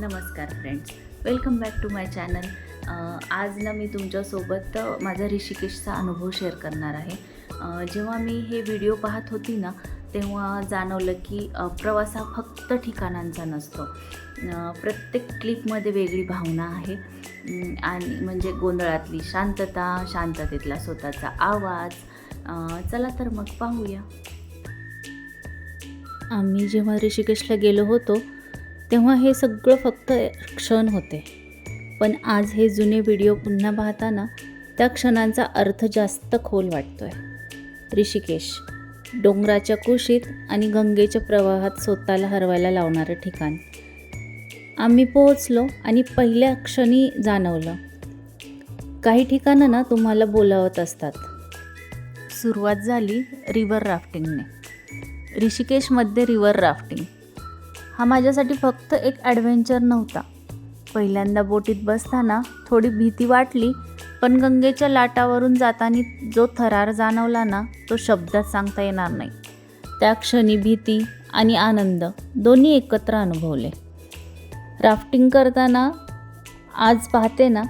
नमस्कार friends, welcome back to my channel. आज ना मी तुमच्यासोबत माझा ऋषिकेशचा अनुभव शेअर करणार आहे. जेव्हा मी हे व्हिडिओ पाहत होती ना तेव्हा जाणवलं की प्रवास हा फक्त ठिकाणांचा नसतो. प्रत्येक क्लिपमध्ये वेगळी भावना आहे आणि म्हणजे गोंधळातली शांतता, शांततेतला स्वतःचा आवाज. चला तर मग पाहूया. आम्ही जेव्हा ऋषिकेशला गेलो होतो तेव्हा हे सगळं फक्त क्षण होते, पण आज हे जुने व्हिडिओ पुन्हा पाहताना त्या क्षणांचा अर्थ जास्त खोल वाटतोय. ऋषिकेश, डोंगराच्या कुशीत आणि गंगेच्या प्रवाहात स्वतःला हरवायला लावणारं ठिकाण. आम्ही पोहोचलो आणि पहिल्या क्षणी जाणवलं, काही ठिकाणं ना तुम्हाला बोलावत असतात. सुरुवात झाली रिव्हर राफ्टिंगने. ऋषिकेशमध्ये रिव्हर राफ्टिंग हा माझ्यासाठी फक्त एक ॲडव्हेंचर नव्हता. पहिल्यांदा बोटीत बसताना थोडी भीती वाटली, पण गंगेच्या लाटावरून जाताना जो थरार जाणवला ना तो शब्दात सांगता येणार नाही. त्या क्षणी भीती आणि आनंद दोन्ही एकत्र अनुभवले. राफ्टिंग करताना आज पाहते ना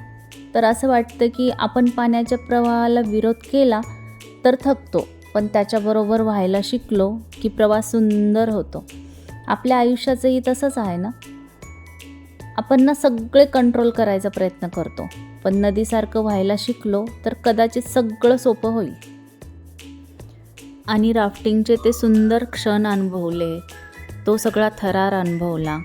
तर असं वाटतं की आपण पाण्याच्या प्रवाहाला विरोध केला तर थकतो, पण त्याच्याबरोबर व्हायला शिकलो की प्रवास सुंदर होतो. आपल्या आयुष्याचंही तसंच आहे ना. आपण ना सगळे कंट्रोल करायचा प्रयत्न करतो, पण नदीसारखं व्हायला शिकलो तर कदाचित सगळं सोपं होईल. आणि राफ्टिंगचे ते सुंदर क्षण अनुभवले, तो सगळा थरार अनुभवला.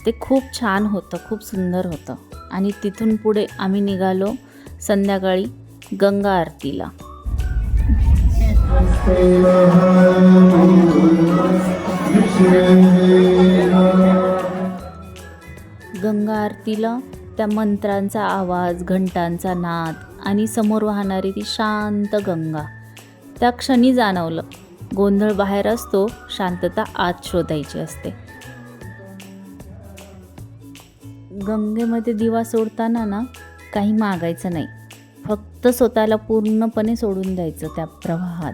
ते खूप छान होतं, खूप सुंदर होतं. आणि तिथून पुढे आम्ही निघालो संध्याकाळी गंगा आरतीला. गंगा आरतीला त्या मंत्रांचा आवाज, घंटांचा नाद आणि समोर वाहणारी ती शांत गंगा. त्या क्षणी जाणवलं, गोंधळ बाहेर असतो, शांतता आत शोधायची असते. गंगेमध्ये दिवा सोडताना ना काही मागायचं नाही, फक्त स्वतःला पूर्णपणे सोडून द्यायचं त्या प्रवाहात.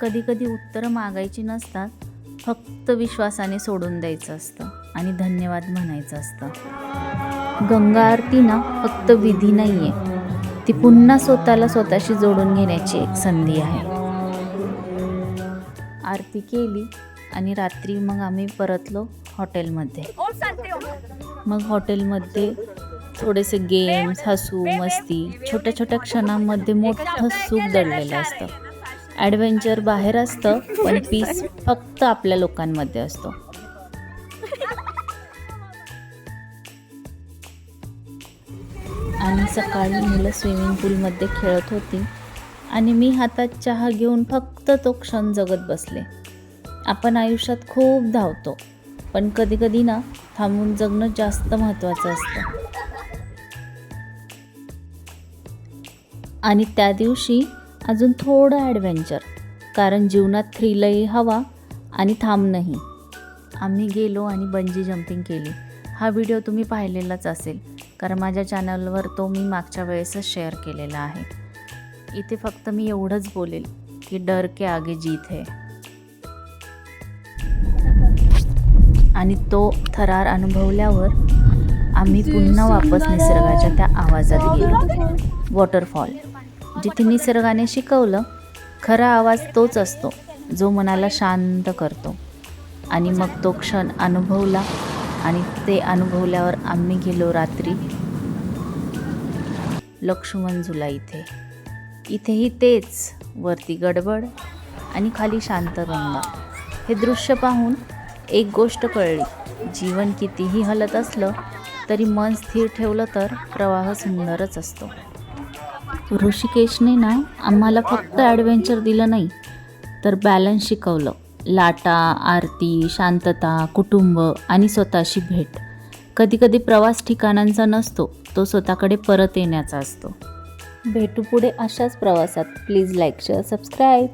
कधी कधी उत्तरं मागायची नसतात, फक्त विश्वासाने सोडून द्यायचं असतं आणि धन्यवाद म्हणायचं असतं. गंगा आरती ना फक्त विधी नाही आहे, ती पुन्हा स्वतःला स्वतःशी जोडून घेण्याची एक संधी आहे. आरती केली आणि रात्री मग आम्ही परतलो हॉटेलमध्ये. मग हॉटेलमध्ये थोडेसे गेम्स, हसू, मस्ती, छोट्या छोट्या क्षणांमध्ये मोठं सुख दडलेलं असतं. ॲडव्हेंचर बाहेर असतं, पण पीस फक्त आपल्या लोकांमध्ये असतो. आणि सकाळी मुलं स्विमिंग पूलमध्ये खेळत होती आणि मी हातात चहा घेऊन फक्त तो क्षण जगत बसले. आपण आयुष्यात खूप धावतो, पण कधीकधी ना थांबून जगणं जास्त महत्त्वाचं असतं. आणि त्या दिवशी अजून थोडं ॲडव्हेंचर, कारण जीवनात थ्रिलही हवा आणि थांबणंही. आम्ही गेलो आणि बंजी जंपिंग केली. हा व्हिडिओ तुम्ही पाहिलेलाच असेल, कारण माझ्या चॅनलवर तो मी मागच्या वेळेसच शेअर केलेला आहे. इथे फक्त मी एवढंच बोलेल की डर के आगे जीत है. आणि तो थरार अनुभवल्यावर आम्ही पुन्हा वापस निसर्गाच्या त्या आवाजात गेलो. वॉटरफॉल, जिथे निसर्गाने शिकवलं, खरा आवाज तोच असतो जो मनाला शांत करतो. आणि मग तो क्षण अनुभवला आणि ते अनुभवल्यावर आम्ही गेलो रात्री लक्ष्मण झुला इथेही तेच, वरती गडबड आणि खाली शांत गंगा. हे दृश्य पाहून एक गोष्ट कळली, जीवन कितीही हलत असलं तरी मन स्थिर ठेवलं तर प्रवाह सुंदरच असतो. ऋषिकेशने ना आम्हाला फक्त ॲडव्हेंचर दिलं नाही, तर बॅलन्स शिकवलं. लाटा, आरती, शांतता, कुटुंब आणि स्वतःशी भेट. कधीकधी प्रवास ठिकाणांचा नसतो, तो स्वतःकडे परत येण्याचा असतो. भेटू पुढे अशाच प्रवासात. Please like, share, subscribe.